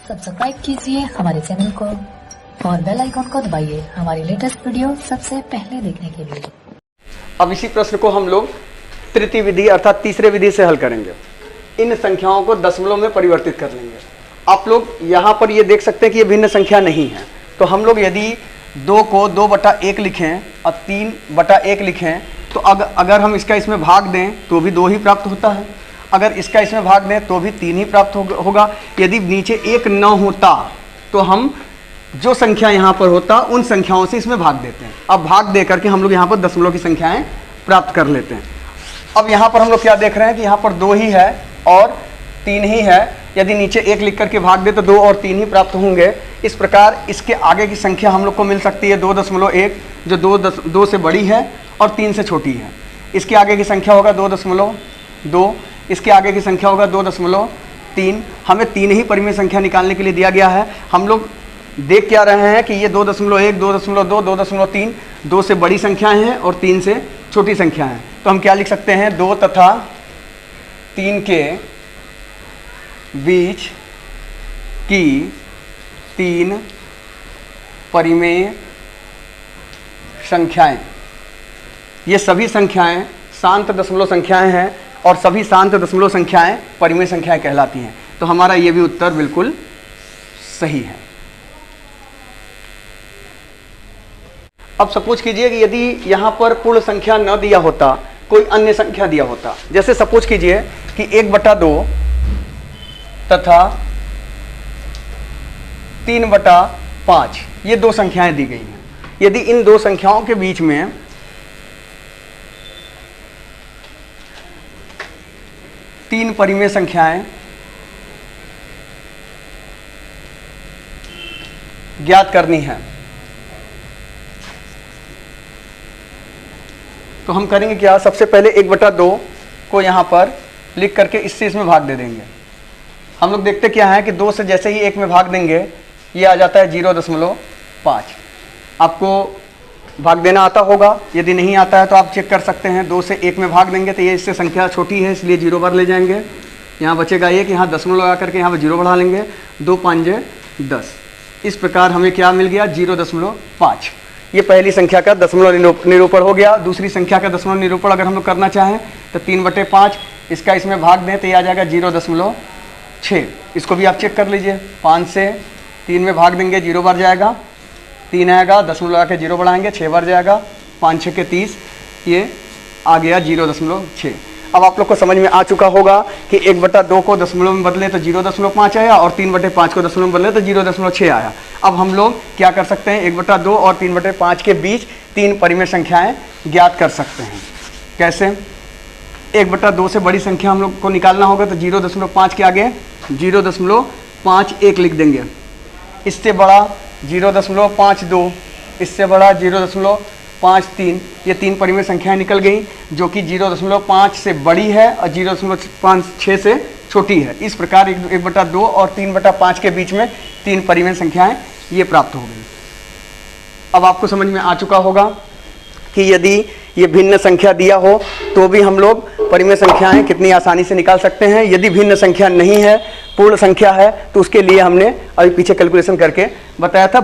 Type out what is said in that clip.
Subscribe कीजिए हमारे channel को और बेल आइकॉन को दबाइए हमारी लेटेस्ट वीडियो सबसे पहले देखने के लिए। अब इसी प्रश्न को हम लोग तृतीय विधि अर्थात तीसरे विधि से हल करेंगे। इन संख्याओं को दशमलव में परिवर्तित कर लेंगे। आप लोग यहाँ पर ये देख सकते हैं कि ये भिन्न संख्या नहीं है, तो हम लोग यदि 2 को 2/1 लिखें और 3/1 लिखें तो अगर हम इसका इसमें भाग दें तो भी 2 ही प्राप्त होता है, अगर इसका इसमें भाग दें तो भी 3 ही प्राप्त होगा। यदि नीचे 1 न होता तो हम जो संख्या यहाँ पर होता उन संख्याओं से इसमें भाग देते हैं। अब भाग दे करके हम लोग यहाँ पर दशमलव की संख्याएं प्राप्त कर लेते हैं। अब यहाँ पर हम लोग क्या देख रहे हैं कि यहाँ पर 2 ही है और 3 ही है। यदि नीचे 1 लिख करके भाग दे तो 2 और 3 ही प्राप्त होंगे। इस प्रकार इसके आगे की संख्या हम लोग को मिल सकती है 2.1 जो 2 से बड़ी है और 3 से छोटी है। इसके आगे की संख्या होगा 2.2, इसके आगे की संख्या होगा 2.3। हमें 3 ही परिमेय संख्या निकालने के लिए दिया गया है। हम लोग देख क्या रहे हैं कि ये 2.1, 2.2, 2.3 2 से बड़ी संख्याएं हैं और 3 से छोटी संख्या हैं। तो हम क्या लिख सकते हैं, 2 तथा 3 के बीच की 3 परिमेय संख्याएं। ये सभी संख्याएं शांत दशमलव संख्याएं हैं और सभी शांत दशमलव संख्याएं परिमेय संख्याएं कहलाती हैं। तो हमारा ये भी उत्तर बिल्कुल सही है। अब सपोज कीजिए कि यदि यहाँ पर पूर्ण संख्या न दिया होता, कोई अन्य संख्या दिया होता, जैसे सपोज कीजिए कि 1/2 तथा 3/5 ये 2 संख्याएं दी गई हैं। यदि इन 2 संख्याओं के बीच में तीन परिमेय संख्याएं ज्ञात करनी है तो हम करेंगे क्या, सबसे पहले 1/2 को यहाँ पर लिख करके इससे इसमें भाग दे देंगे। हम लोग देखते क्या है कि 2 से जैसे ही 1 में भाग देंगे ये आ जाता है 0.5। आपको भाग देना आता होगा, यदि नहीं आता है तो आप चेक कर सकते हैं। 2 से 1 में भाग देंगे तो ये इससे संख्या छोटी है इसलिए 0 बार ले जाएंगे। यहाँ बचेगा 1, यहाँ दशमलव लगा करके यहाँ पर 0 बढ़ा लेंगे। 2 5 10। इस प्रकार हमें क्या मिल गया, 0.5। ये पहली संख्या का दशमलव निरूपण हो गया। दूसरी संख्या का दशमलव निरूपण अगर हम लोग करना चाहें तो 3/5 इसका इसमें भाग दें तो ये आ जाएगा 0.6। इसको भी आप चेक कर लीजिए। 5 से 3 में भाग देंगे 0 बार जाएगा, 3 आएगा, दशमलव लगा के 0 बढ़ाएंगे 6 बार जाएगा, 5 6 के 30, ये आ गया 0.6। अब आप लोग को समझ में आ चुका होगा कि 1/2 को दशमलव में बदले तो 0.5 आया और 3/5 को दशमलव में बदले तो 0.6 आया। अब हम लोग क्या कर सकते हैं, 1/2 और 3/5 के बीच 3 परिमेय संख्याएं ज्ञात कर सकते हैं। कैसे, 1/2 से बड़ी संख्या हम लोग को निकालना होगा तो 0.5 के आगे 0.51 लिख देंगे। इससे बड़ा 0.52, इससे बड़ा 0.53। ये 3 परिमेय संख्याएं निकल गई जो कि 0.5 से बड़ी है और 0.56 से छोटी है। इस प्रकार 1/2 और 3/5 के बीच में 3 परिमेय संख्याएं ये प्राप्त हो गई। अब आपको समझ में आ चुका होगा कि यदि ये भिन्न संख्या दिया हो तो भी हम लोग परिमेय संख्याएं कितनी आसानी से निकाल सकते हैं। यदि भिन्न संख्या नहीं है, पूर्ण संख्या है, तो उसके लिए हमने अभी पीछे कैलकुलेशन करके बताया था।